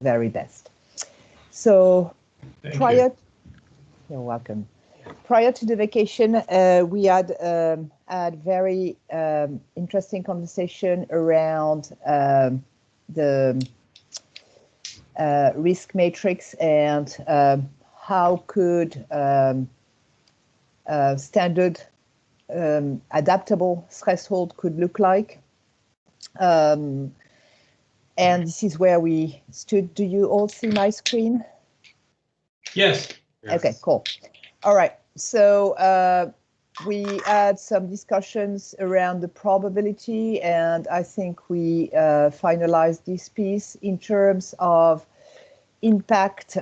very best. So Thank you. You're welcome. Prior to the vacation, we had very interesting conversation around the risk matrix and how could standard adaptable threshold could look like. And this is where we stood. Do you all see my screen? Yes. Okay, cool. All right. So we had some discussions around the probability, and I think we finalized this piece in terms of impact.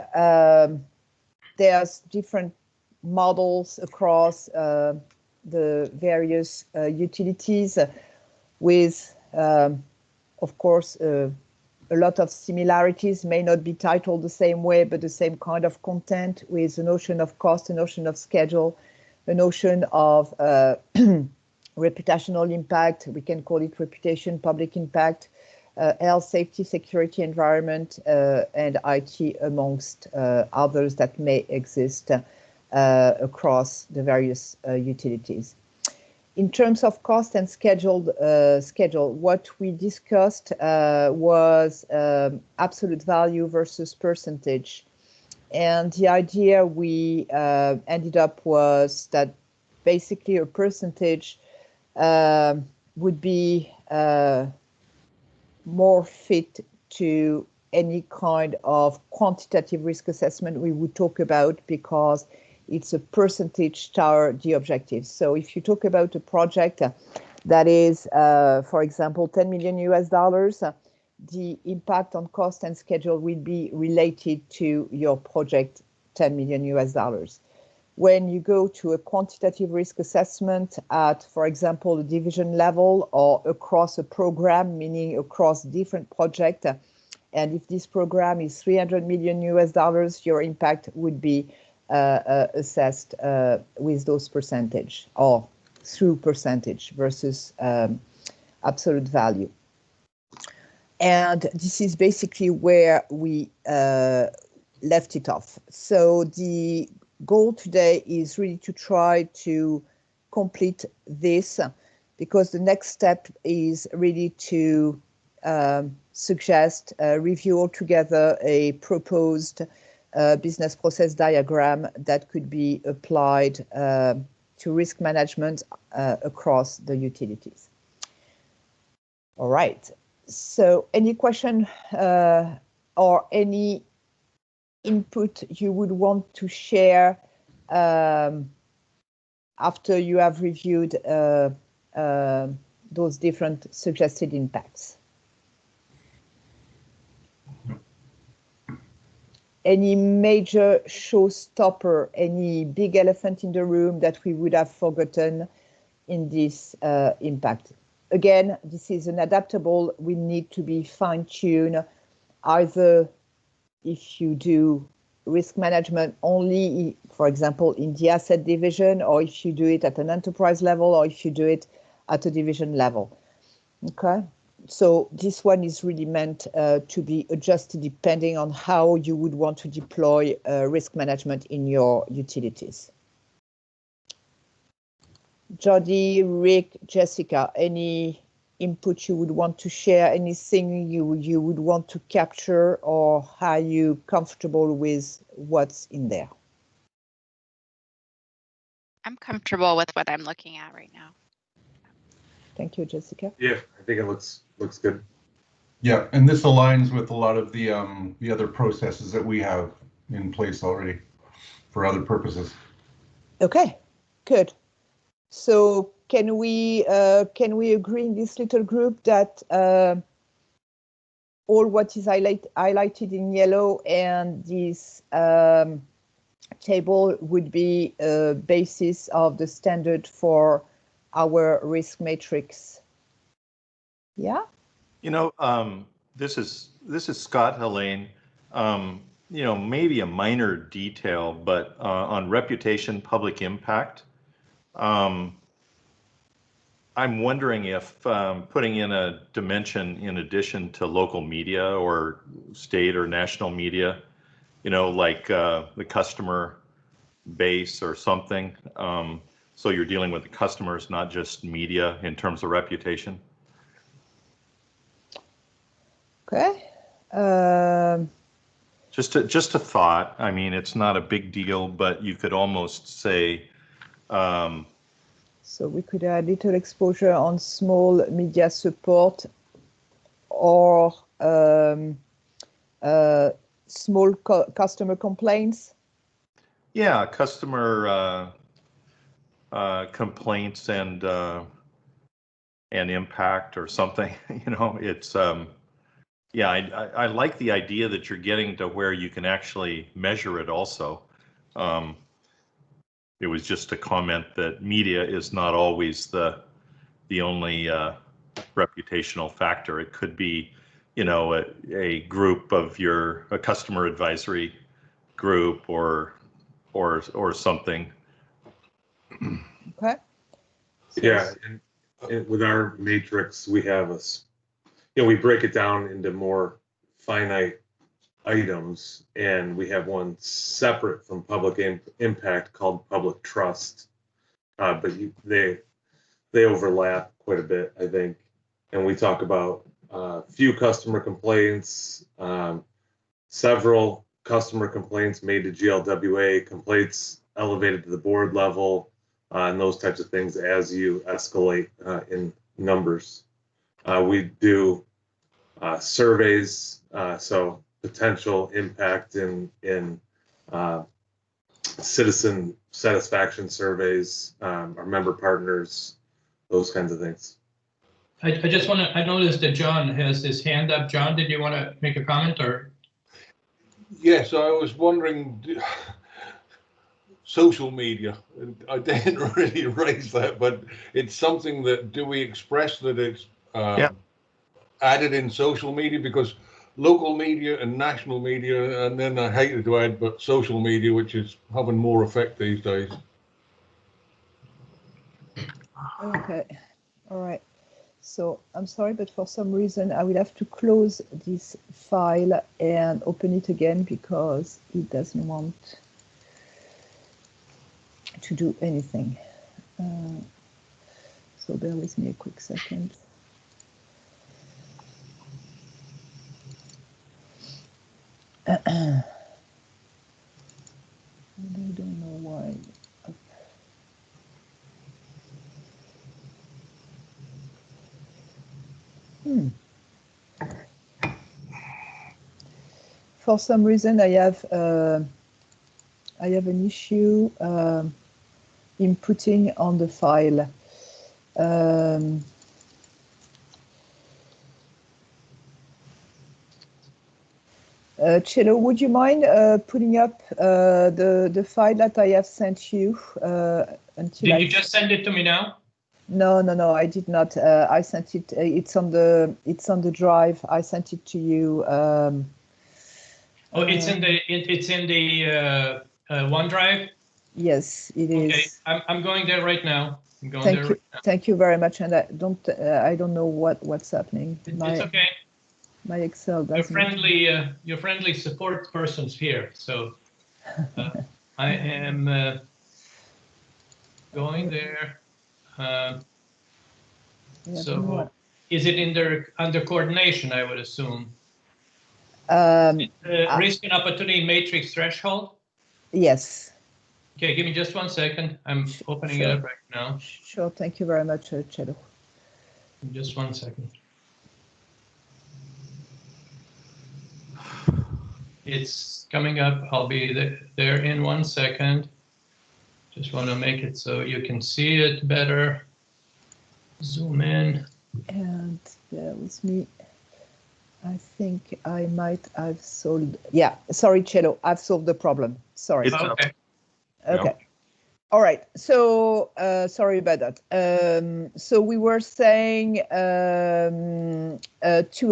There's different models across the various utilities with, of course, a lot of similarities, may not be titled the same way, but the same kind of content, with a notion of cost, a notion of schedule, a notion of reputational impact. We can call it reputation, public impact, health, safety, security, environment, and IT, amongst others that may exist across the various utilities. In terms of cost and schedule, what we discussed was absolute value versus percentage. And the idea we ended up was that basically a percentage would be more fit to any kind of quantitative risk assessment we would talk about, because it's a percentage toward the objective. So if you talk about a project that is, for example, 10 million US dollars, the impact on cost and schedule will be related to your project, 10 million US dollars. When you go to a quantitative risk assessment at, for example, a division level or across a program, meaning across different projects, and if this program is 300 million US dollars, your impact would be assessed with those percentage or through percentage versus absolute value. And this is basically where we left it off. So the goal today is really to try to complete this, because the next step is really to suggest, review altogether a proposed business process diagram that could be applied to risk management across the utilities. All right. So any question or any input you would want to share after you have reviewed those different suggested impacts? Any major showstopper, any big elephant in the room that we would have forgotten in this impact? Again, this is an adaptable, we need to be fine-tuned, either if you do risk management only, for example, in the asset division, or if you do it at an enterprise level, or if you do it at a division level. Okay. So this one is really meant to be adjusted depending on how you would want to deploy risk management in your utilities. Jody, Rick, Jessica, any input you would want to share? Anything you would want to capture, or are you comfortable with what's in there? I'm comfortable with what I'm looking at right now. Thank you, Jessica. Yeah, I think it looks good. Yeah, and this aligns with a lot of the other processes that we have in place already for other purposes. Okay, good. So can we agree in this little group that all what is highlighted in yellow and this table would be a basis of the standard for our risk matrix? Yeah. You know, this is Scott, Helene. You know, maybe a minor detail, but on reputation, public impact, I'm wondering if putting in a dimension in addition to local media or state or national media, you know, like the customer base or something. So you're dealing with the customers, not just media in terms of reputation. Okay. Just a thought. I mean, it's not a big deal, but you could almost say, so we could add little exposure on small media support or small customer complaints. yeah, customer complaints and impact or something. You know, it's yeah, I like the idea that you're getting to where you can actually measure it also. It was just a comment that media is not always the only reputational factor. It could be, you know, a group of a customer advisory group or something. Okay. So Yeah, and with our matrix, we have we break it down into more finite items, and we have one separate from public impact called public trust. But they overlap quite a bit, I think. And we talk about few customer complaints, several customer complaints made to GLWA, complaints elevated to the board level, and those types of things as you escalate in numbers. We do surveys, so potential impact in citizen satisfaction surveys, our member partners, those kinds of things. I just want to, I noticed that John has his hand up. John, did you want to make a comment or? Yes, I was wondering, social media, I didn't really raise that, but it's something that, do we express that it's added in social media? Because local media and national media, and then I hated to add, but social media, which is having more effect these days. okay. All right. So I'm sorry, but for some reason I will have to close this file and open it again because it doesn't want to do anything. So bear with me a quick second. I don't know why. For some reason, I have an issue inputting on the file. Cello, would you mind putting up the file that I have sent you? Did you just send it to me now? No, I did not. I sent it. It's on the drive. I sent it to you. Oh, it's in the OneDrive. Yes, it is. Okay, I'm going there right now. I'm going Thank there you. right now. Thank you very much. And I don't know what's happening. It's okay. My Excel doesn't. Your friendly support person's here, so I am going there. So is it under coordination, I would assume? Risk and opportunity matrix threshold? Yes. Okay, give me just 1 second. I'm opening it up right now. Sure, thank you very much, Cello. Just 1 second. It's coming up. I'll be there in 1 second. Just want to make it so you can see it better. Zoom in. And bear with me. I think I might have solved. Yeah, sorry, Cello. I've solved the problem. Sorry. It's okay. Okay. Yeah. All right. So sorry about that. So we were saying to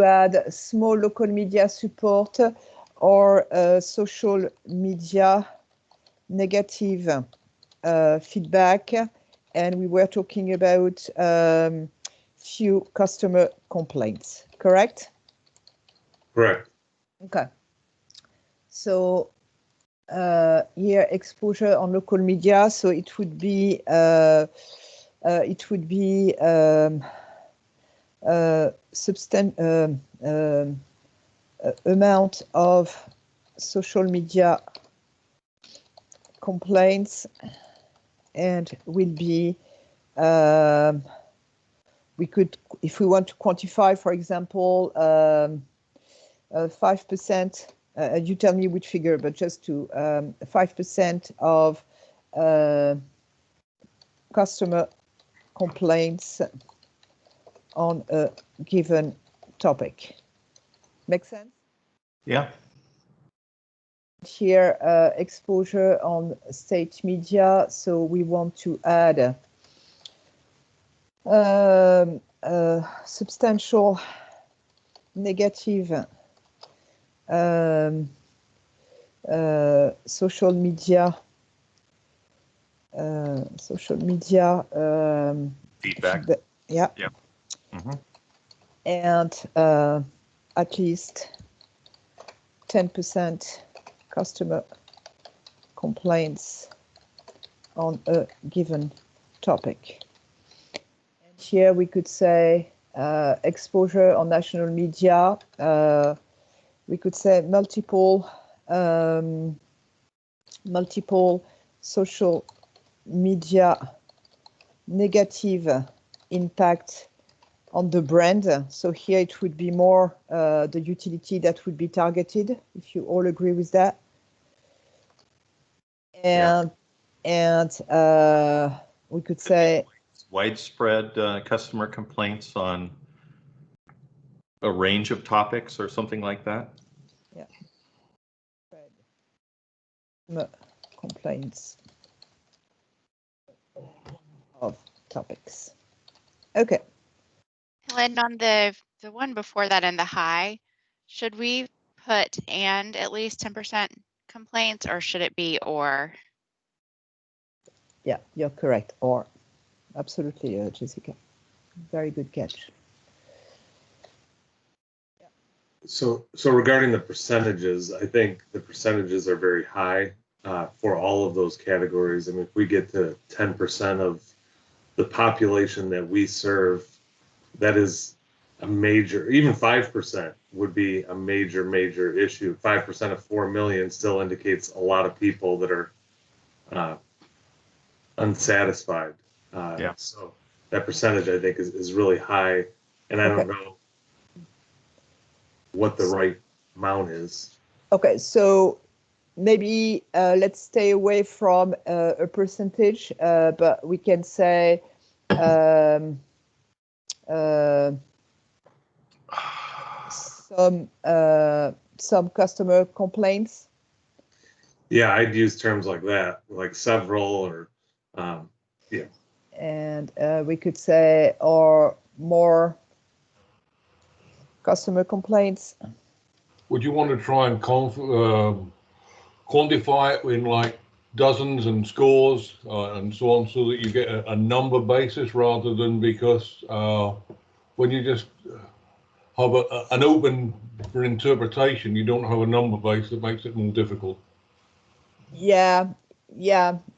add small local media support or social media negative feedback and we were talking about few customer complaints, correct? Correct. Okay. So here, exposure on local media. So it would be amount of social media complaints, and will be we could, if we want to quantify, for example, 5%. You tell me which figure, but just to 5% of customer complaints on a given topic. Make sense? Yeah. Here, exposure on state media. So we want to add substantial negative social media Feedback. Yeah. Yeah. Mm-hmm. And at least 10% customer complaints on a given topic. And here we could say exposure on national media. We could say multiple social media negative impact on the brand. So here it would be more the utility that would be targeted, if you all agree with that. And we could say widespread customer complaints on a range of topics or something like that. Yeah. Complaints of topics. Okay. And on the one before that in the high, should we put and at least 10% complaints, or should it be or? Yeah, you're correct. Or, absolutely, Jessica. Very good catch. So regarding the percentages, I think the percentages are very high for all of those categories. I mean, if we get to 10% of the population that we serve, that is a major, even 5% would be a major issue. 5% of 4 million still indicates a lot of people that are unsatisfied. Yeah. So that percentage, I think, is really high. And I don't know what the right amount is. Okay, so maybe let's stay away from a percentage, but we can say some customer complaints. Yeah, I'd use terms like that, like several, or yeah. And we could say or more customer complaints. Would you want to try and quantify it in like dozens and scores and so on, so that you get a number basis rather than, because when you just have an open for interpretation, you don't have a number base, that makes it more difficult. Yeah,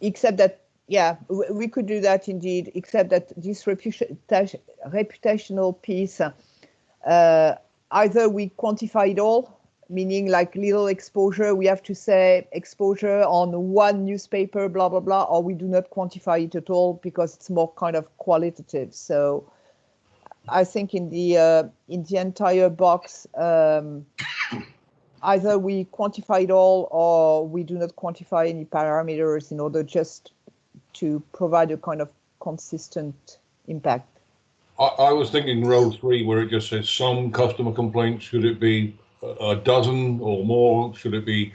except that, yeah, we could do that indeed, except that this reputational piece, either we quantify it all, meaning like little exposure, we have to say exposure on one newspaper, blah, blah, blah, or we do not quantify it at all because it's more kind of qualitative. So I think in the entire box, either we quantify it all or we do not quantify any parameters in order just to provide a kind of consistent impact. I was thinking row 3, where it just says some customer complaints. Should it be a dozen or more? Should it be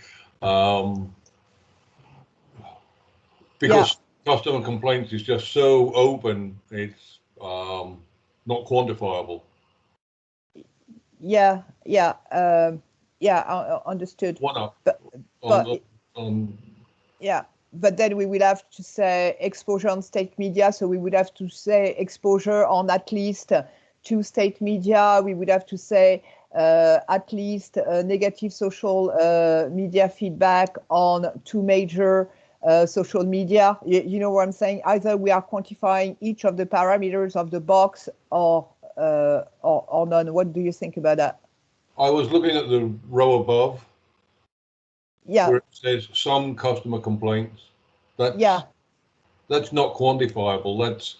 because customer complaints is just so open, it's not quantifiable. Yeah, understood. One up. Yeah, but then we would have to say exposure on state media. So we would have to say exposure on at least 2 state media. We would have to say at least negative social media feedback on 2 major social media. You know what I'm saying? Either we are quantifying each of the parameters of the box or none. What do you think about that? I was looking at the row above. Yeah. Where it says some customer complaints. That's not quantifiable. That's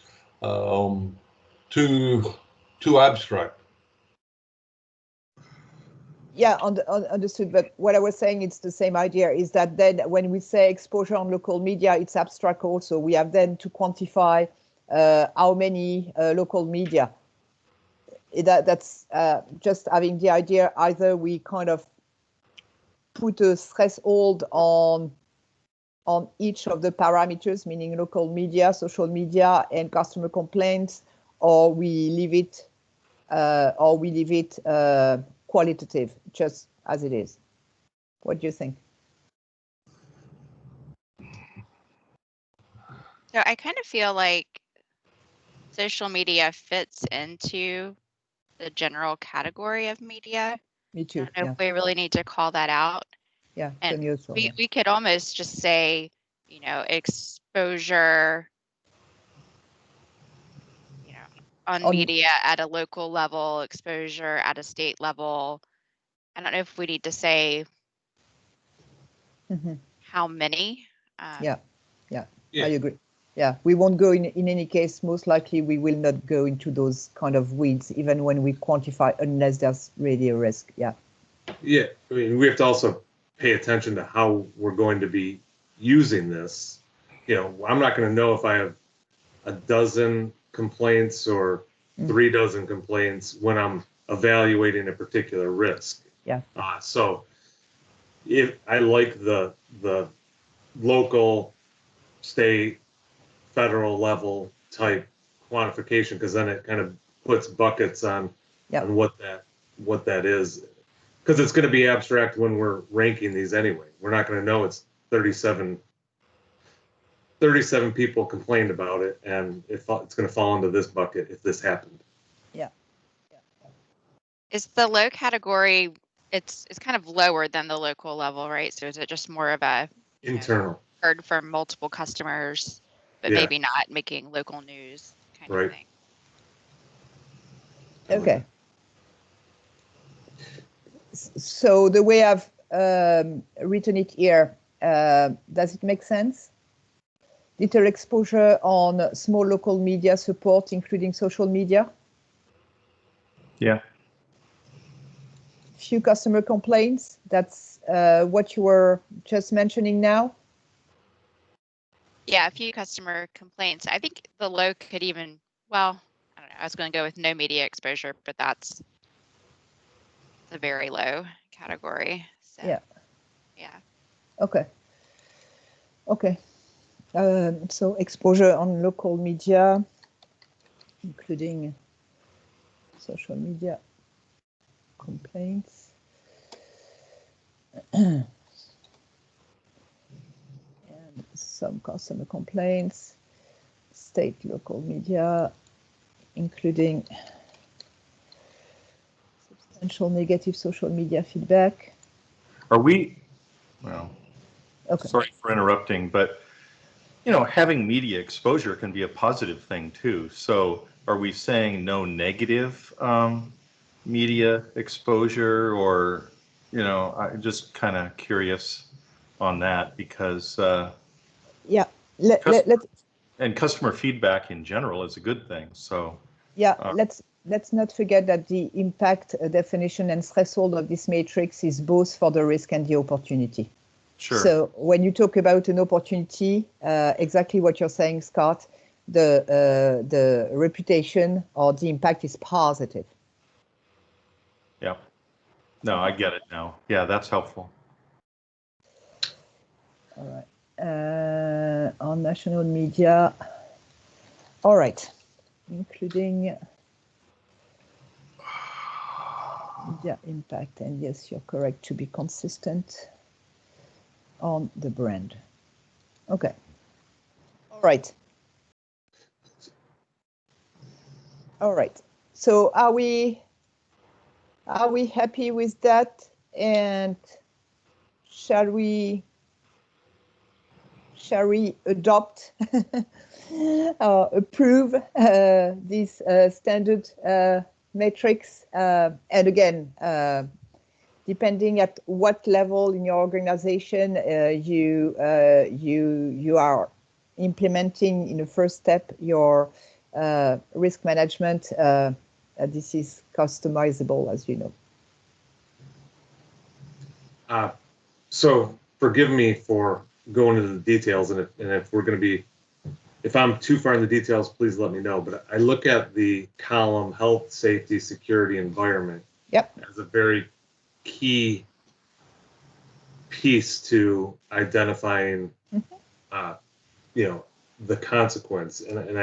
too abstract. Yeah, understood. But what I was saying, it's the same idea, is that then when we say exposure on local media, it's abstract also. We have then to quantify how many local media. That's just having the idea, either we kind of put a threshold on each of the parameters, meaning local media, social media, and customer complaints, or we leave it qualitative, just as it is. What do you think? So I kind of feel like social media fits into the general category of media. Me too. I don't know if we really need to call that out. Yeah, and neutral, we could almost just say, you know, exposure, you know, on media at a local level, exposure at a state level. I don't know if we need to say how many. Yeah, I agree. Yeah, we won't go in any case. Most likely, we will not go into those kind of weeds, even when we quantify, unless there's really a risk. Yeah. Yeah, I mean, we have to also pay attention to how we're going to be using this. You know, I'm not going to know if I have a dozen complaints or 3 dozen complaints when I'm evaluating a particular risk. Yeah. So if I like the local, state, federal level type quantification, because then it kind of puts buckets on what that is. Because it's going to be abstract when we're ranking these anyway. We're not going to know it's 37 people complained about it, and it's going to fall into this bucket if this happened. Yeah. Is the low category, it's kind of lower than the local level, right? So is it just more of a internal, heard from multiple customers, but maybe not making local news kind of thing? Okay. So the way I've written it here, does it make sense? Little exposure on small local media support, including social media. Yeah. Few customer complaints. That's what you were just mentioning now. Yeah, a few customer complaints. I think the low could even, well, I don't know. I was going to go with no media exposure, but that's a very low category. So, yeah. Okay. So exposure on local media, including social media complaints. And some customer complaints, state, local media, including substantial negative social media feedback. Are we, well, sorry for interrupting, but you know, having media exposure can be a positive thing too. So are we saying no negative media exposure, or, you know, I'm just kind of curious on that, because and customer feedback in general is a good thing. So let's not forget that the impact definition and threshold of this matrix is both for the risk and the opportunity. Sure. So when you talk about an opportunity, exactly what you're saying, Scott, the reputation or the impact is positive. Yeah. No, I get it now. Yeah, that's helpful. All right. On national media. All right. Including media impact. And yes, you're correct to be consistent on the brand. Okay. All right. All right. So are we happy with that? And shall we adopt approve these standard metrics? And again, depending at what level in your organization you are implementing in the first step your risk management, this is customizable, as you know. So forgive me for going into the details, and if we're going to be, if I'm too far in the details, please let me know. But I look at the column health, safety, security, environment. Yep. As a very key piece to identifying, the consequence. And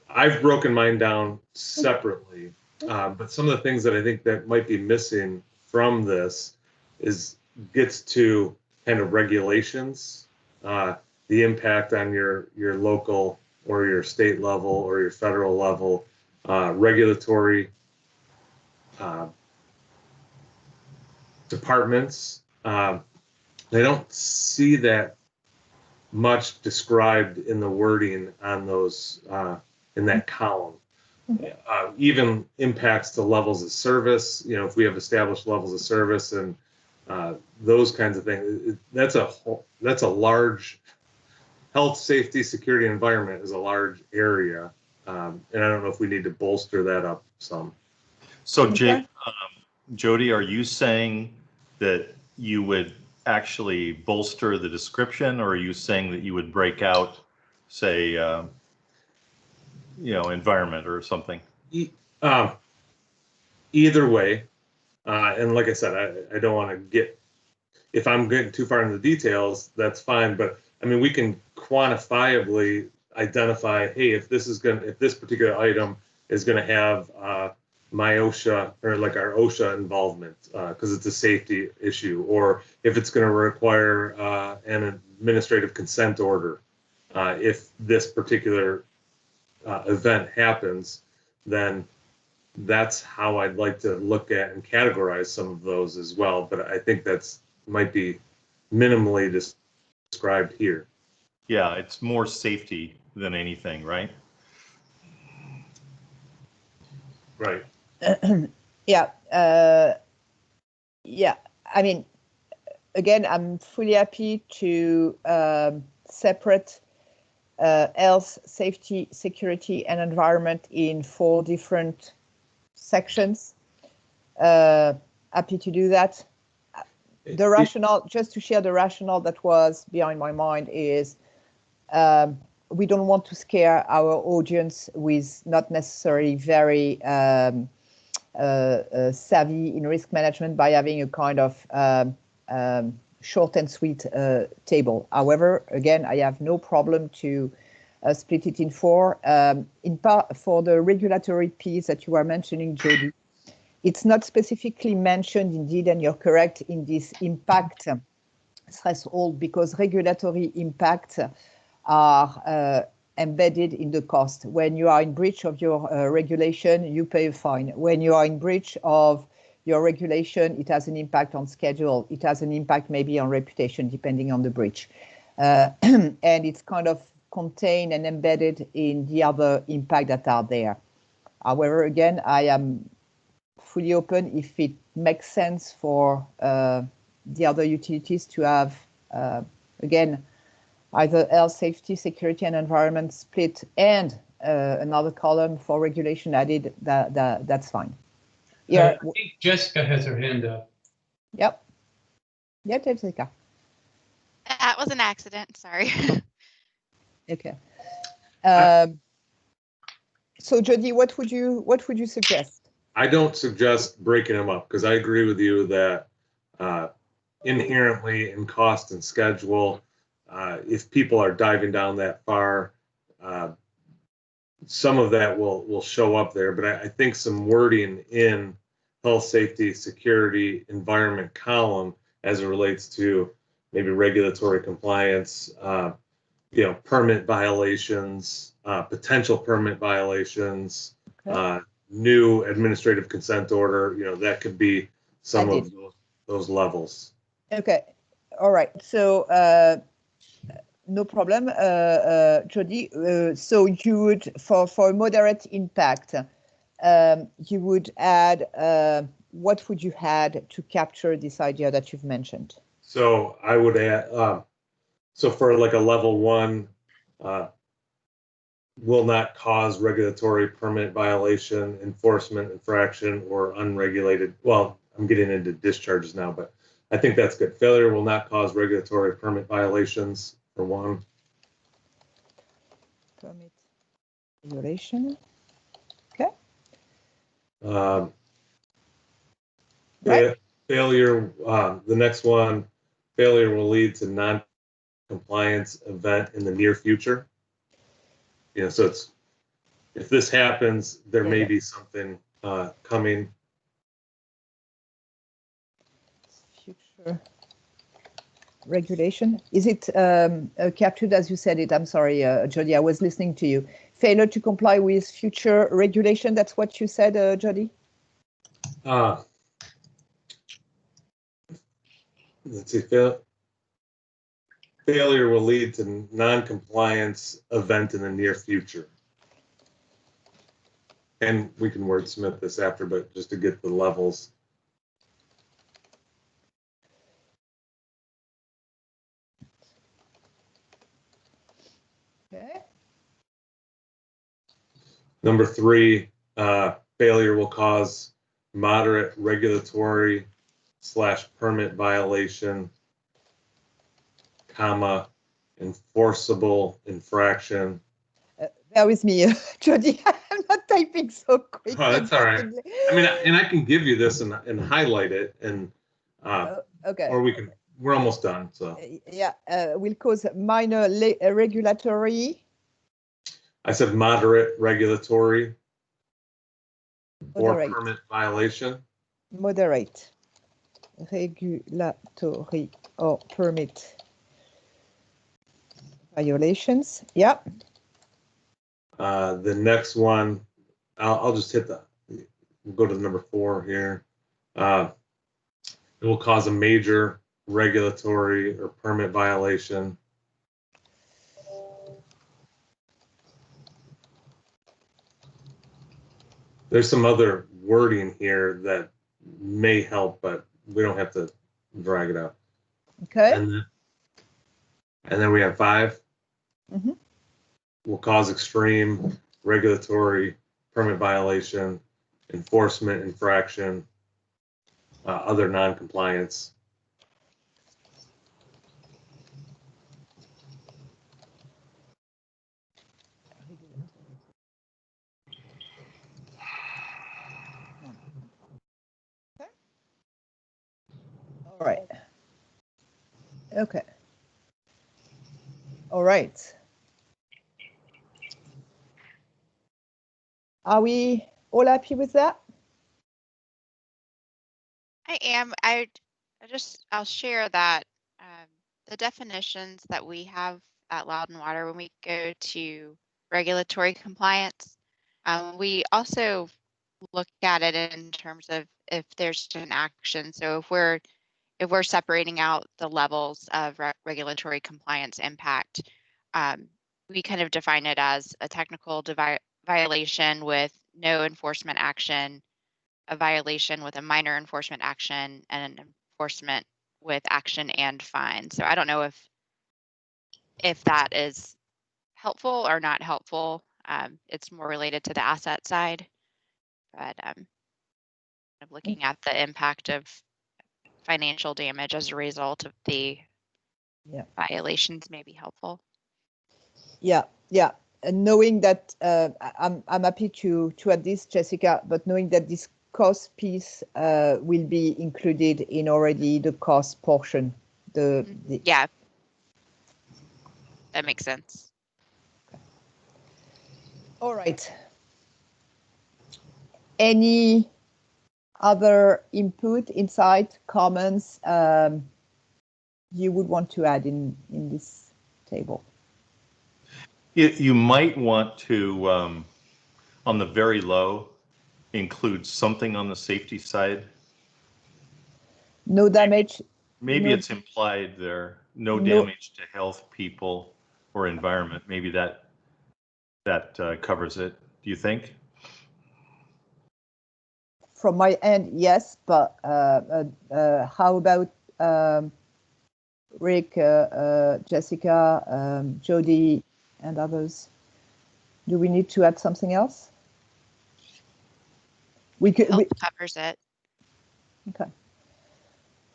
I've broken mine down separately, but some of the things that I think that might be missing from this gets to kind of regulations, the impact on your local or your state level or your federal level, regulatory departments. I don't see that much described in the wording on those in that column. Even impacts to levels of service. If we have established levels of service and those kinds of things, that's a large health, safety, security, and environment is a large area, and I don't know if we need to bolster that up some. So, Jody, are you saying that you would actually bolster the description, or are you saying that you would break out, say, environment or something? Either way, and like I said, I don't want to get, if I'm getting too far into the details, that's fine. But I mean, we can quantifiably identify, hey, if this particular item is going to have my OSHA or like our OSHA involvement because it's a safety issue, or if it's going to require an administrative consent order, if this particular event happens, then that's how I'd like to look at and categorize some of those as well. But I think that's might be minimally described here. Yeah, it's more safety than anything, right? Right. Yeah. Yeah. I mean, again, I'm fully happy to separate health, safety, security, and environment in 4 different sections. Happy to do that. The rationale, just to share the rationale that was behind my mind is we don't want to scare our audience with not necessarily very savvy in risk management by having a kind of short and sweet table. However, again, I have no problem to split it in 4. In part for the regulatory piece that you are mentioning, Jody, it's not specifically mentioned indeed, and you're correct in this impact threshold, because regulatory impacts are embedded in the cost. When you are in breach of your regulation, you pay a fine. When you are in breach of your regulation, it has an impact on schedule. It has an impact maybe on reputation, depending on the breach. And it's kind of contained and embedded in the other impact that are there. However, again, I am fully open if it makes sense for the other utilities to have, again, either health, safety, security, and environment split and another column for regulation added, that's fine. Yeah, I think Jessica has her hand up. Yep. Yeah, Jessica. That was an accident. Sorry. Okay. So, Jody, what would you suggest? I don't suggest breaking them up because I agree with you that inherently in cost and schedule, if people are diving down that far, some of that will show up there. But I think some wording in health, safety, security, environment column as it relates to maybe regulatory compliance, permit violations, potential permit violations, Okay. new administrative consent order, that could be some I of those levels. Okay. All right. So no problem, Jody. So you would, for moderate impact, you would add, what would you add to capture this idea that you've mentioned? So I would add, so for like a level 1, will not cause regulatory permit violation, enforcement, infraction, or unregulated. Well, I'm getting into discharges now, but I think that's good. Failure will not cause regulatory permit violations, for 1. Permit violation. Okay. Right. Failure, the next one, failure will lead to non-compliance event in the near future. So it's, if this happens, there may be something coming. Future regulation. Is it captured as you said it? I'm sorry, Jody, I was listening to you. Failure to comply with future regulation, that's what you said, Jody? Let's see, failure will lead to non-compliance event in the near future. And we can wordsmith this after, but just to get the levels. Okay. Number 3, failure will cause moderate regulatory / permit violation, enforceable infraction. Bear with me, Jody. I'm not typing so quick. Oh, that's all right. I mean, and I can give you this and highlight it, and okay. or we're almost done. So yeah, will cause minor regulatory. I said moderate regulatory Moderate. or permit violation. Moderate regulatory or permit violations. Yeah. The next one, I'll just hit we'll go to number 4 here. It will cause a major regulatory or permit violation. There's some other wording here that may help, but we don't have to drag it out. Okay. And then we have 5. Mm-hmm. Will cause extreme regulatory permit violation, enforcement infraction, other non-compliance. All right. Okay. All right. Are we all happy with that? I am. I'll share that the definitions that we have at Loud and Water when we go to regulatory compliance, we also look at it in terms of if there's an action. So if we're separating out the levels of regulatory compliance impact, we kind of define it as a technical violation with no enforcement action, a violation with a minor enforcement action, and an enforcement with action and fine. So I don't know if that is helpful or not helpful. It's more related to the asset side, but kind of looking at the impact of financial damage as a result of the violations may be helpful. Yeah, yeah. And knowing that I'm happy to add this, Jessica, but knowing that this cost piece will be included in already the cost portion. Yeah, that makes sense. Okay. All right. Any other input, insight, comments, you would want to add in this table? You might want to, on the very low, include something on the safety side. No damage. Maybe no, it's implied there, no No- damage to health, people, or environment. Maybe that covers it. Do you think? From my end, yes, but how about Rick, Jessica, Jody, and others? Do we need to add something else? We could. Health covers it. Okay.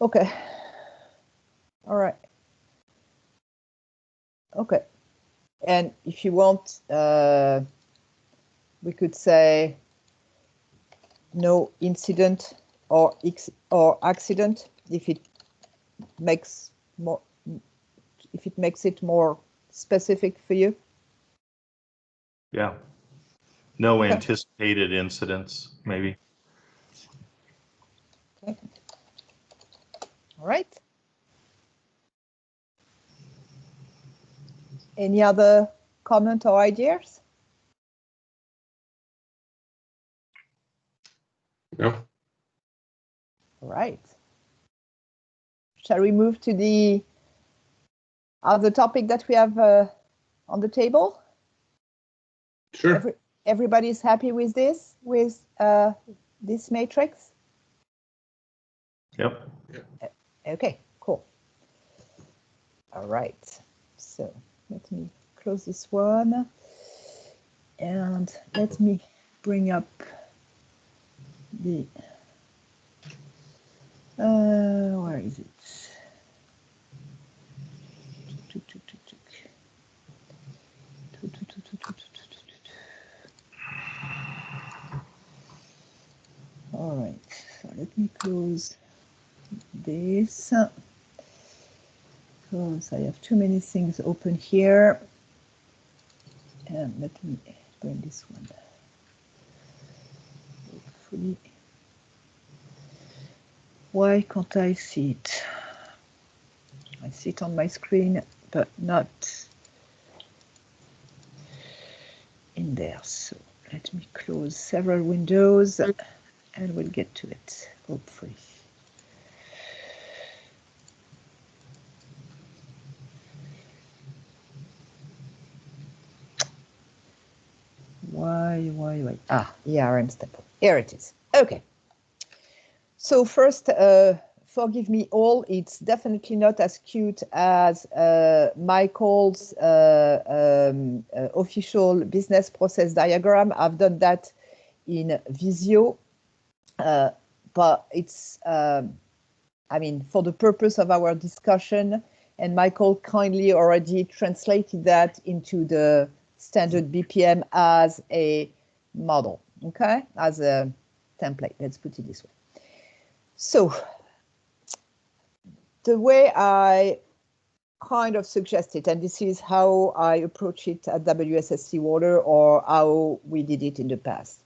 Okay. All right. Okay. And if you want, we could say no incident or accident if it makes it more specific for you. Yeah. No Okay. anticipated incidents, maybe. Okay. All right. Any other comment or ideas? No. All right. Shall we move to the other topic that we have on the table? Sure. Everybody's happy with this matrix? Yep. Okay, cool. All right. So let me close this one. And let me bring up the, where is it? All right, so let me close this because I have too many things open here. And let me bring this one. Hopefully. Why can't I see it? I see it on my screen, but not in there. So let me close several windows and we'll get to it, hopefully. Why? Ah, ERM step. Here it is. Okay. So first, forgive me all, it's definitely not as cute as Michael's official business process diagram. I've done that in Visio, but it's, I mean, for the purpose of our discussion, and Michael kindly already translated that into the standard BPM as a model, okay, as a template, let's put it this way. So the way I kind of suggested, and this is how I approach it at WSSC Water or how we did it in the past.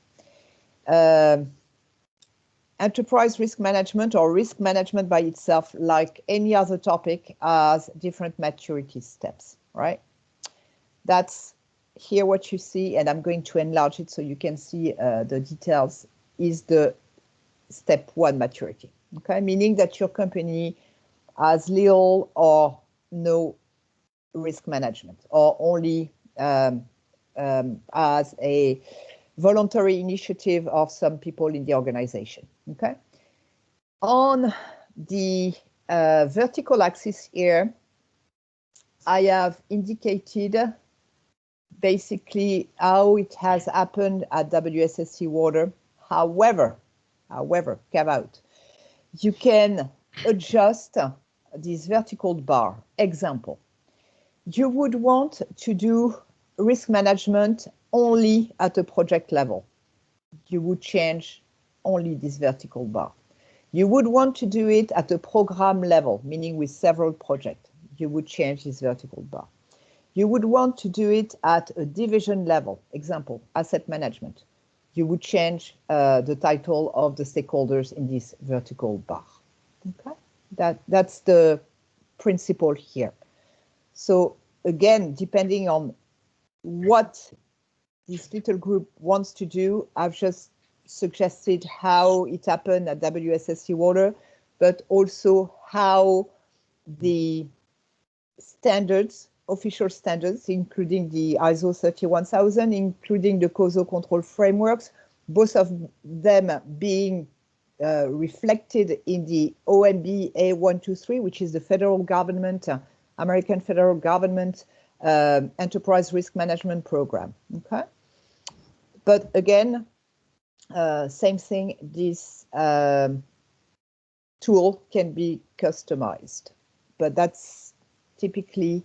Enterprise risk management or risk management by itself, like any other topic, has different maturity steps, right? That's here what you see, and I'm going to enlarge it so you can see the details, is the step 1 maturity, okay? Meaning that your company has little or no risk management, or only as a voluntary initiative of some people in the organization, okay? On the vertical axis here, I have indicated basically how it has happened at WSSC Water. However, caveat, you can adjust this vertical bar. Example, you would want to do risk management only at a project level. You would change only this vertical bar. You would want to do it at a program level, meaning with several projects. You would change this vertical bar. You would want to do it at a division level. Example, asset management. You would change the title of the stakeholders in this vertical bar. Okay, that's the principle here. So again, depending on what this little group wants to do, I've just suggested how it happened at WSSC Water, but also how the standards, official standards, including the ISO 31000, including the COSO control frameworks, both of them being reflected in the OMB A123, which is the federal government, American federal government enterprise risk management program. Okay, but again, same thing. This tool can be customized, but that's typically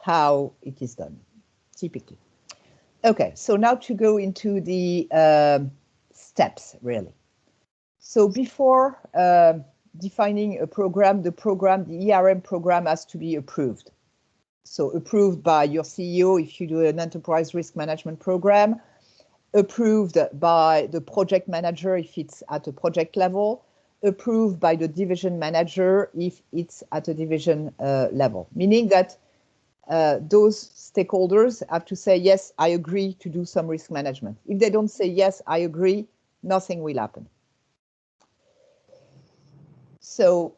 how it is done. Typically. Okay, so now to go into the steps, really. So before defining a program, the ERM program has to be approved. So approved by your CEO if you do an enterprise risk management program, approved by the project manager if it's at a project level, approved by the division manager if it's at a division level, meaning that those stakeholders have to say, yes, I agree to do some risk management. If they don't say, yes, I agree, nothing will happen. So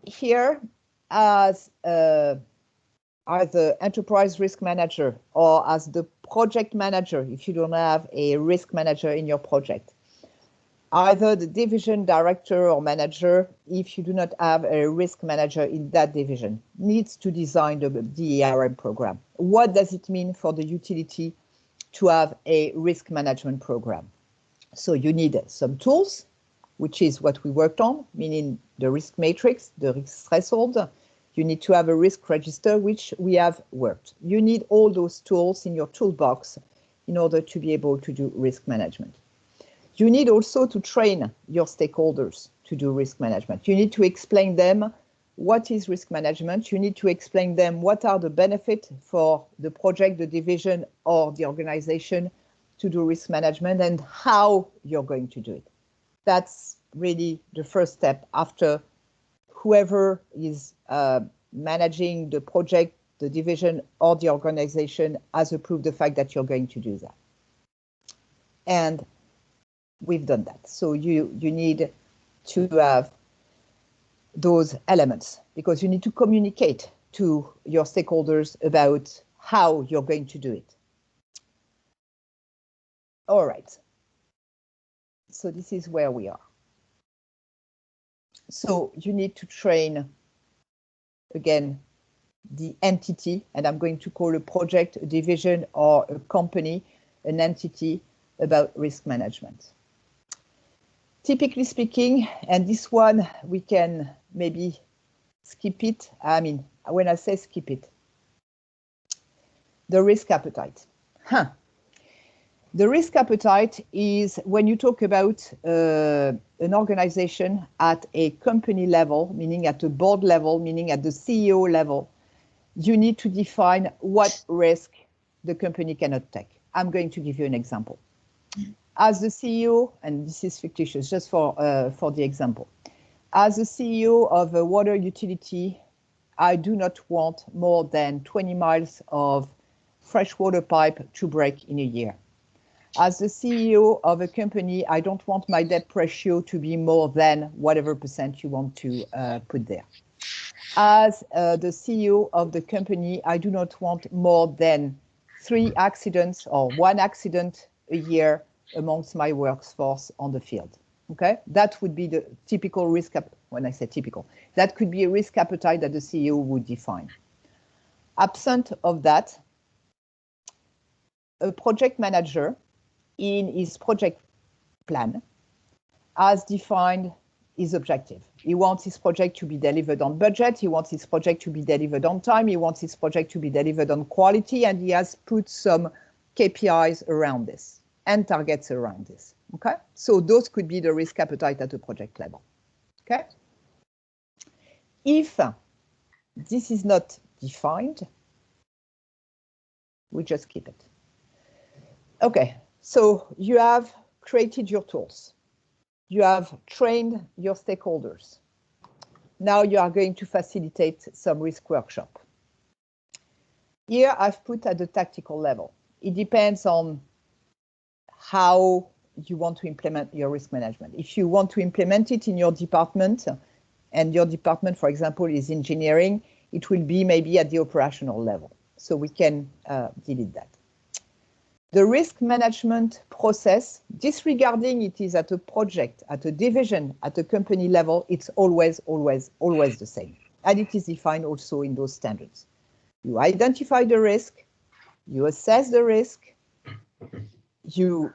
here, as either enterprise risk manager or as the project manager, if you don't have a risk manager in your project, either the division director or manager, if you do not have a risk manager in that division, needs to design the ERM program. What does it mean for the utility to have a risk management program? So you need some tools, which is what we worked on, meaning the risk matrix, the risk threshold. You need to have a risk register, which we have worked. You need all those tools in your toolbox in order to be able to do risk management. You need also to train your stakeholders to do risk management. You need to explain them what is risk management. You need to explain them what are the benefits for the project, the division, or the organization to do risk management and how you're going to do it. That's really the first step after whoever is managing the project, the division, or the organization has approved the fact that you're going to do that. And we've done that. So you need to have those elements because you need to communicate to your stakeholders about how you're going to do it. All right. So this is where we are. So you need to train, again, the entity, and I'm going to call a project, a division, or a company, an entity about risk management. Typically speaking, and this one we can maybe skip it. I mean, when I say skip it, the risk appetite. The risk appetite is when you talk about an organization at a company level, meaning at a board level, meaning at the CEO level, you need to define what risk the company cannot take. I'm going to give you an example. As the CEO, and this is fictitious, just for the example, as the CEO of a water utility, I do not want more than 20 miles of freshwater pipe to break in a year. As the CEO of a company, I don't want my debt ratio to be more than whatever % you want to put there. As the CEO of the company, I do not want more than 3 accidents or 1 accident a year amongst my workforce on the field. Okay, that would be the typical risk. When I say typical, that could be a risk appetite that the CEO would define. Absent of that, a project manager in his project plan has defined his objective. He wants his project to be delivered on budget. He wants his project to be delivered on time. He wants his project to be delivered on quality, and he has put some KPIs around this and targets around this. Okay, so those could be the risk appetite at a project level. Okay, if this is not defined, we just keep it. Okay, so you have created your tools. You have trained your stakeholders. now you are going to facilitate some risk workshop. Here I've put at the tactical level. It depends on how you want to implement your risk management. If you want to implement it in your department, and your department, for example, is engineering, it will be maybe at the operational level. So we can delete that. The risk management process, disregarding it is at a project, at a division, at a company level, it's always the same. And it is defined also in those standards. You identify the risk, you assess the risk, you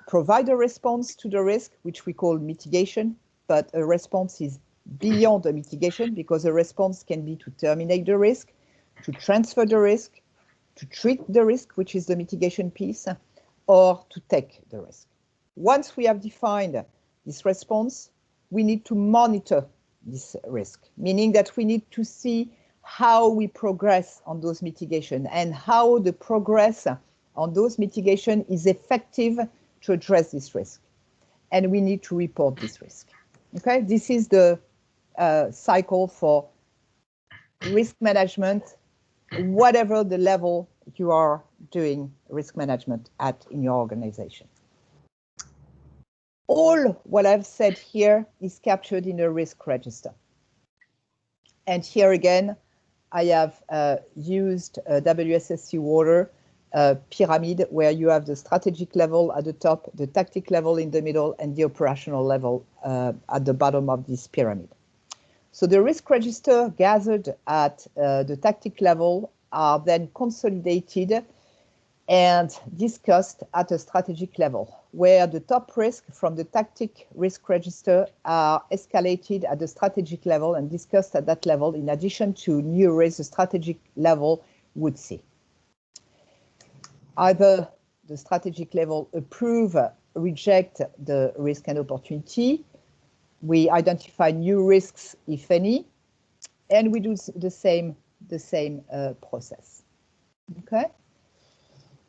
provide a response to the risk, which we call mitigation, but a response is beyond a mitigation because a response can be to terminate the risk, to transfer the risk, to treat the risk, which is the mitigation piece, or to take the risk. Once we have defined this response, we need to monitor this risk, meaning that we need to see how we progress on those mitigation and how the progress on those mitigation is effective to address this risk. And we need to report this risk. Okay, this is the cycle for risk management, whatever the level you are doing risk management at in your organization. All what I've said here is captured in a risk register. And here again, I have used a WSSC Water pyramid where you have the strategic level at the top, the tactic level in the middle, and the operational level at the bottom of this pyramid. So the risk register gathered at the tactic level are then consolidated and discussed at a strategic level, where the top risk from the tactic risk register are escalated at the strategic level and discussed at that level, in addition to new risks the strategic level would see. Either the strategic level approve, reject the risk and opportunity. We identify new risks, if any, and we do the same process. Okay.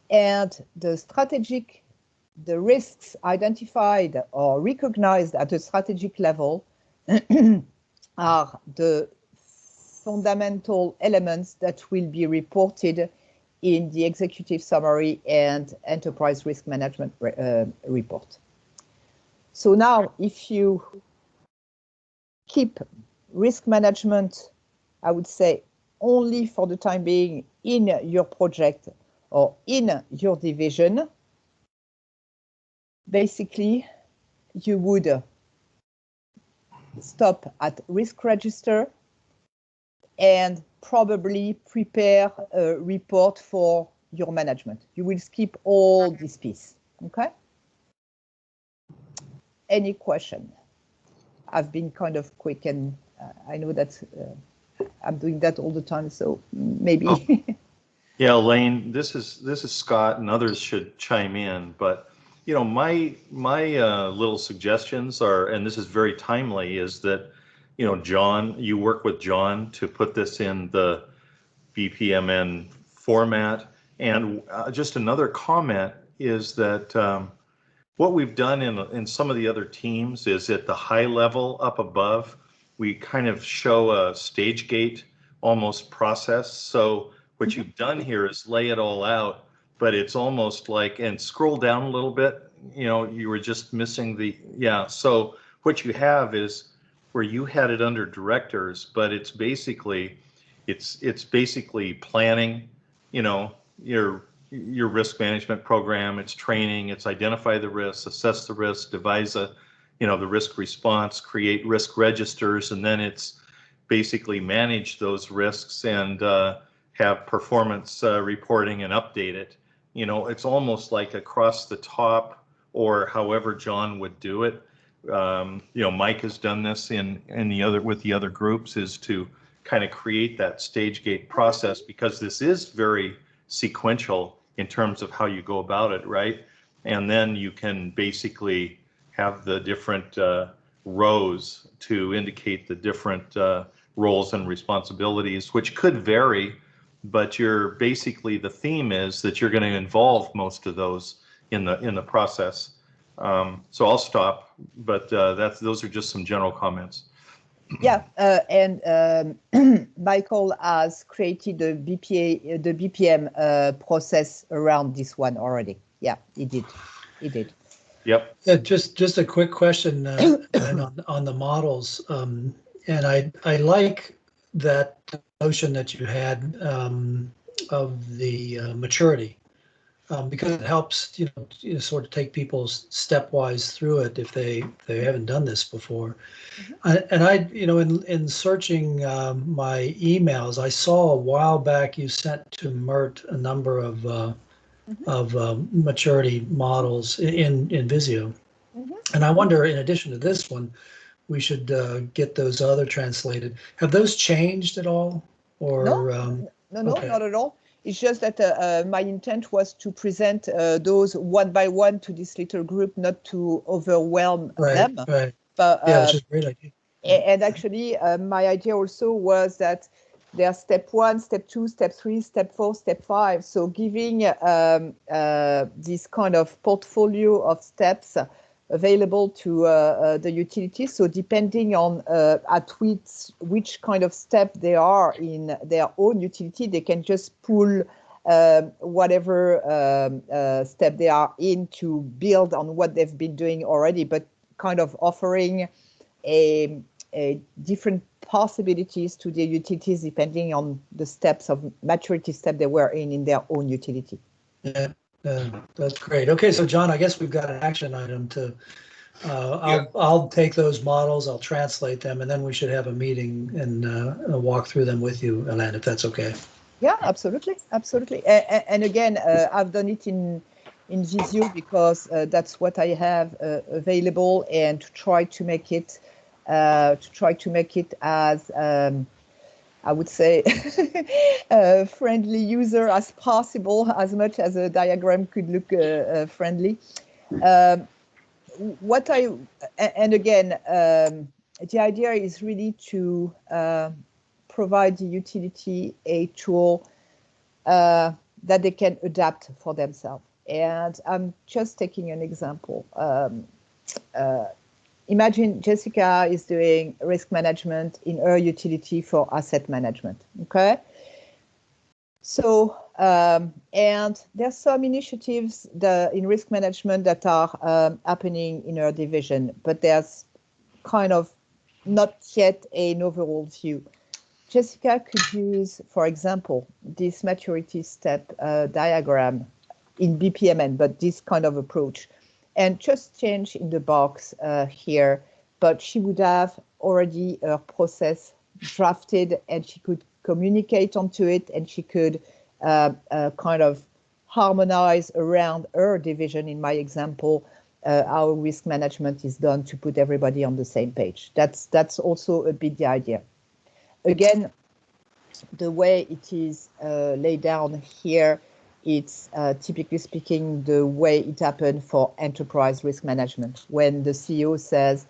And the risks identified or recognized at the strategic level are the fundamental elements that will be reported in the executive summary and enterprise risk management report. So now, if you keep risk management, I would say, only for the time being in your project or in your division, basically, you would stop at risk register and probably prepare a report for your management. You will skip all this piece, okay? Any question? I've been kind of quick, and I know that I'm doing that all the time, so maybe. Oh. Yeah, Elaine, this is Scott, and others should chime in, but you know, my little suggestions are, and this is very timely, is that, you know, John, you work with John to put this in the BPMN format. And just another comment is that what we've done in some of the other teams is at the high level up above, we kind of show a stage gate almost process. So what you've done here is lay it all out, but it's almost like, and scroll down a little bit, you know, you were just missing the, yeah. So what you have is where you had it under directors, but it's basically planning, you know, your risk management program, it's training, it's identify the risks, assess the risks, devise a, you know, the risk response, create risk registers, and then it's basically manage those risks and have performance reporting and update it. You know, it's almost like across the top, or however John would do it. You know, Mike has done this in the other, with the other groups, is to kind of create that stage gate process, because this is very sequential in terms of how you go about it, right? And then you can basically have the different rows to indicate the different roles and responsibilities, which could vary, but you're basically, the theme is that you're going to involve most of those in the process. So I'll stop, but those are just some general comments. Yeah, and Michael has created the BPM process around this one already. Yeah, he did. He did. Yep. Yeah, just a quick question on the models, and I like that notion that you had of the maturity. Because it helps, you know, sort of take people stepwise through it if they haven't done this before. And I, you know, in searching my emails, I saw a while back you sent to Mert a number of maturity models in Visio. And I wonder, in addition to this one, we should get those other translated. Have those changed at all? Or No, okay. not at all. It's just that my intent was to present those one by one to this little group, not to overwhelm them. Right. But Yeah, which is a great idea. and actually, my idea also was that there's step 1, step 2, step 3, step 4, step 5. So giving this kind of portfolio of steps available to the utilities. So depending on at which kind of step they are in their own utility, they can just pull whatever step they are in to build on what they've been doing already, but kind of offering a different possibilities to the utilities depending on the steps of maturity step they were in their own utility. Yeah, that's great. Okay, so John, I guess we've got an action item to. I'll take those models, I'll translate them, and then we should have a meeting and walk through them with you, Alain, if that's okay. Yeah, absolutely. And again, I've done it in Visio because that's what I have available, and to try to make it as I would say a friendly user as possible, as much as a diagram could look friendly. The idea is really to provide the utility a tool that they can adapt for themselves. And I'm just taking an example. Imagine Jessica is doing risk management in her utility for asset management, okay? So, and there's some initiatives in risk management that are happening in her division, but there's kind of not yet an overall view. Jessica could use, for example, this maturity step diagram in BPMN, but this kind of approach, and just change in the box here, but she would have already her process drafted, and she could communicate onto it, and she could kind of harmonize around her division, in my example, how risk management is done to put everybody on the same page. That's also a bit the idea. Again, the way it is laid down here, it's typically speaking the way it happened for enterprise risk management. When the CEO says,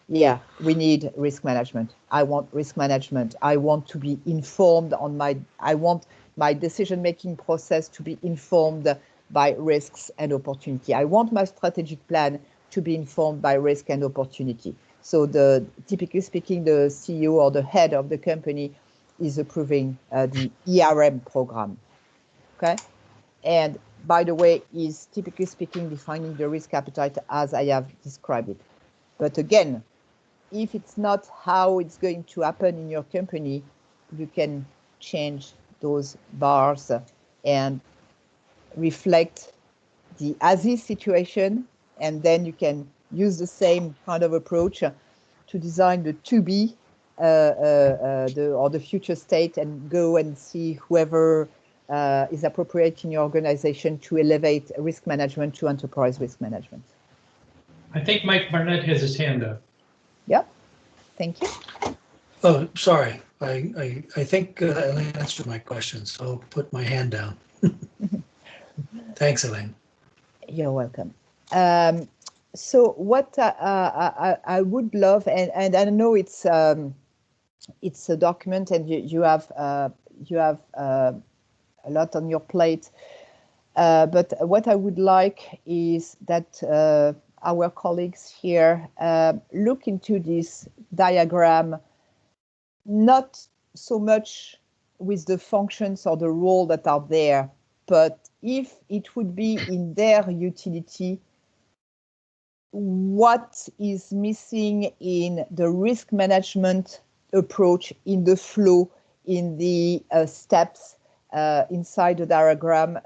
yeah, we need risk management. I want risk management. I want to be informed on I want my decision-making process to be informed by risks and opportunity. I want my strategic plan to be informed by risk and opportunity. So typically speaking, the CEO or the head of the company is approving the ERM program, okay? And by the way, is typically speaking defining the risk appetite as I have described it. But again, if it's not how it's going to happen in your company, you can change those bars and reflect the as-is situation, and then you can use the same kind of approach to design the to-be or the future state, and go and see whoever is appropriate in your organization to elevate risk management to enterprise risk management. I think Mike Barnett has his hand up. Yep, thank you. Oh, sorry. I think Elaine answered my question, so I'll put my hand down. Thanks, Elaine. You're welcome. So what I would love, and I know it's a document, and you have a lot on your plate, but what I would like is that our colleagues here look into this diagram, not so much with the functions or the role that are there, but if it would be in their utility, what is missing in the risk management approach, in the flow, in the steps inside the diagram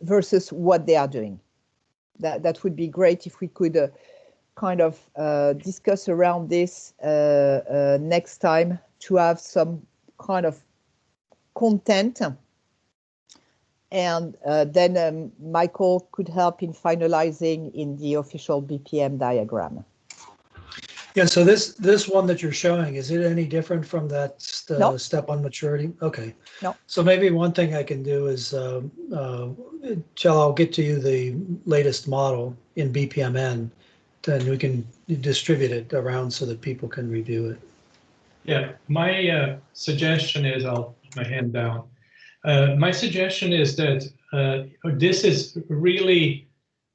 versus what they are doing. That would be great if we could kind of discuss around this next time, to have some kind of content. And then Michael could help in finalizing in the official BPM diagram. Yeah, so this one that you're showing, is it any different from that No. step on maturity? Okay. No. So maybe one thing I can do is, Chell, I'll get to you the latest model in BPMN, then we can distribute it around so that people can review it. Yeah, my suggestion is, I'll put my hand down. My suggestion is that this is really,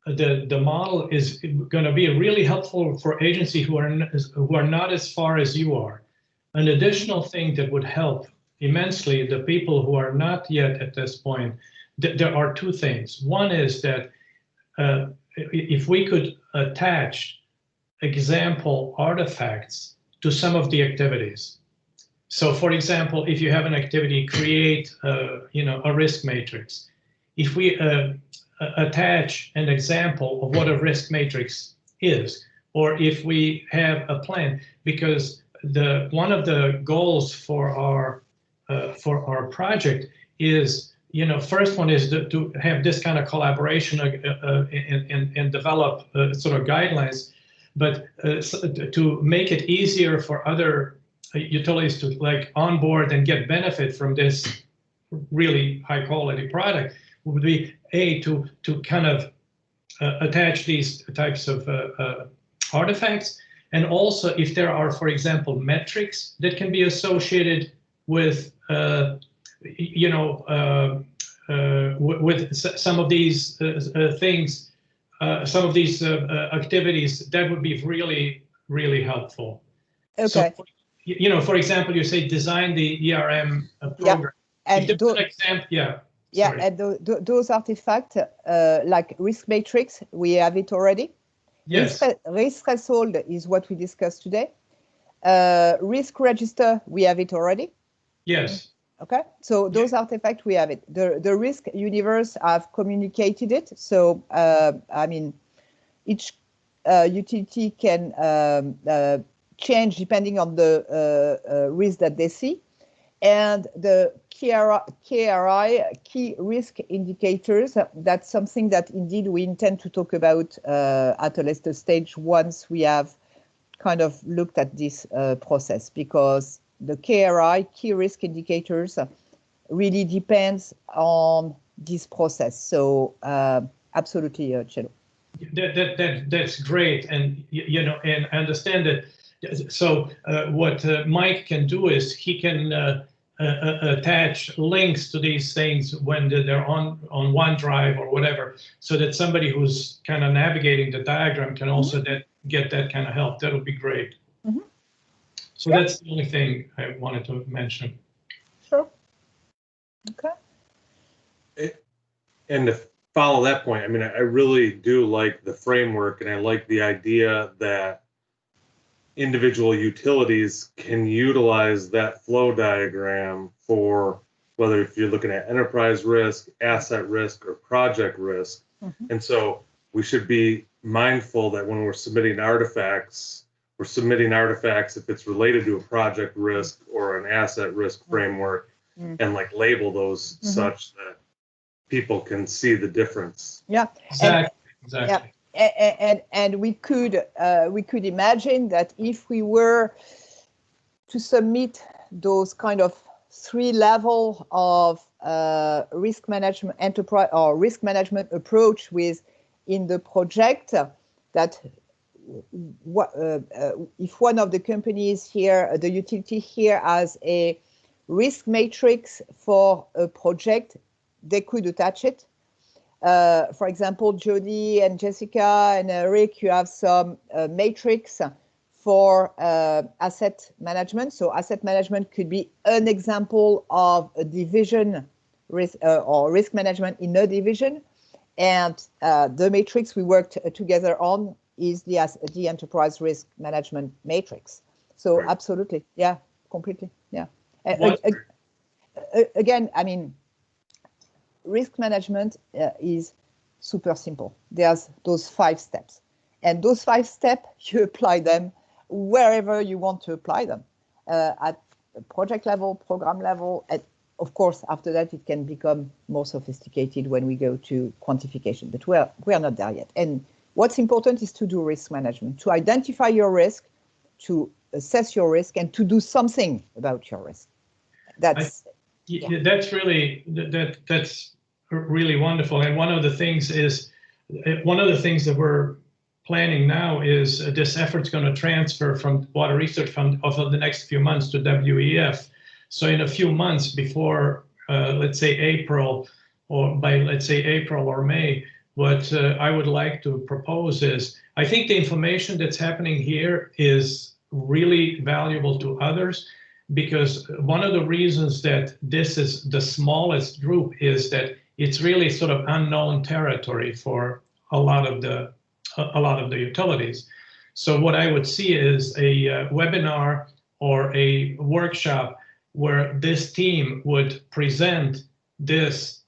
the model is going to be really helpful for agencies who are not as far as you are. An additional thing that would help immensely the people who are not yet at this point, there are two things. One is that if we could attach example artifacts to some of the activities. So for example, if you have an activity, create a risk matrix. If we attach an example of what a risk matrix is, or if we have a plan, because one of the goals for our project is, first one is to have this kind of collaboration and develop sort of guidelines, but to make it easier for other utilities to like onboard and get benefit from this really high quality product, would be to kind of attach these types of artifacts. And also if there are, for example, metrics that can be associated with with some of these things, some of these activities, that would be really, really helpful. Okay. So, for example, you say design the ERM program. Yeah. And those artifacts, like risk matrix, we have it already. Yes. Risk threshold is what we discussed today. Risk register, we have it already. Yes. Okay, so those artifacts, we have it. The risk universe, I've communicated it. So, I mean, each utility can change depending on the risk that they see. And the KRI, key risk indicators, that's something that indeed we intend to talk about at a later stage once we have kind of looked at this process, because the KRI, key risk indicators, really depends on this process. So absolutely, Cello. That's great, and and I understand that. So what Mike can do is he can attach links to these things when they're on OneDrive or whatever, so that somebody who's kind of navigating the diagram can also get that kind of help. That would be great. Mm-hmm. So that's the only thing I wanted to mention. Sure. Okay. And to follow that point, I mean, I really do like the framework, and I like the idea that individual utilities can utilize that flow diagram for whether if you're looking at enterprise risk, asset risk, or project risk. Mm-hmm. And so we should be mindful that when we're submitting artifacts, we're submitting artifacts if it's related to a project risk or an asset risk framework, and like label those such that people can see the difference. Yeah, exactly. Yeah. And we could imagine that if we were to submit those kind of 3 levels of risk management enterprise or risk management approach in the project, that if one of the companies here, the utility here, has a risk matrix for a project, they could attach it. For example, Jody and Jessica and Rick, you have some matrix for asset management. So asset management could be an example of a division risk or risk management in a division. And the matrix we worked together on is the enterprise risk management matrix. So Right. absolutely, yeah, completely, yeah. Again, I mean, risk management is super simple. There's those 5 steps, and those 5 steps, you apply them wherever you want to apply them, at project level, program level, and of course, after that, it can become more sophisticated when we go to quantification, but we are not there yet. And what's important is to do risk management, to identify your risk, to assess your risk, and to do something about your risk. That's really that's really wonderful. And one of the things that we're planning now is this effort's going to transfer from Water Research Fund over the next few months to WEF. So in a few months before, let's say April, or by let's say April or May, what I would like to propose is, I think the information that's happening here is really valuable to others, because one of the reasons that this is the smallest group is that it's really sort of unknown territory for a lot of the utilities. So what I would see is a webinar or a workshop where this team would present this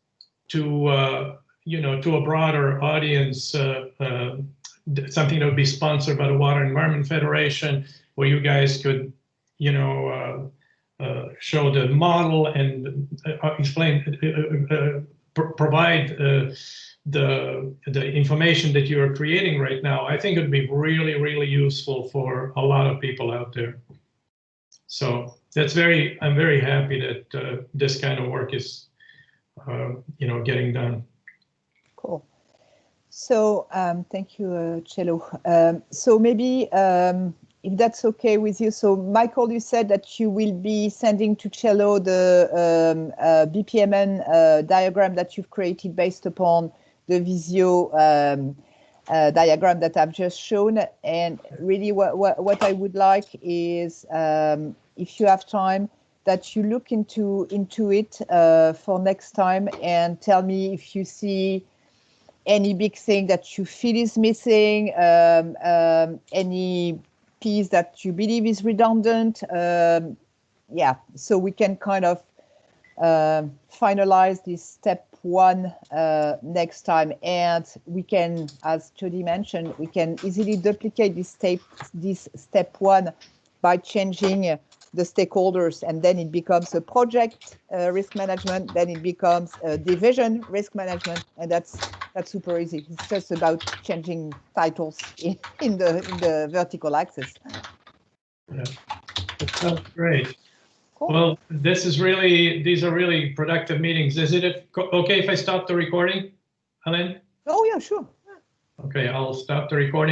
to to a broader audience, something that would be sponsored by the Water Environment Federation, where you guys could show the model and explain, provide the information that you are creating right now. I think it would be really, really useful for a lot of people out there. So I'm very happy that this kind of work is, getting done. cool. So thank you, Cello. So maybe if that's okay with you. So Michael, you said that you will be sending to Cello the BPMN diagram that you've created based upon the Visio diagram that I've just shown. And really what I would like is, if you have time, that you look into it for next time and tell me if you see any big thing that you feel is missing, any piece that you believe is redundant. Yeah, so we can kind of finalize this step 1 next time, and we can, as Jody mentioned, we can easily duplicate this step 1 by changing the stakeholders, and then it becomes a project risk management, then it becomes a division risk management, and that's super easy. It's just about changing titles in the vertical axis. Yeah, that sounds great. Cool. Well, these are really productive meetings. Is it okay if I stop the recording, Hélène? Oh yeah, sure. Okay, I'll stop the recording.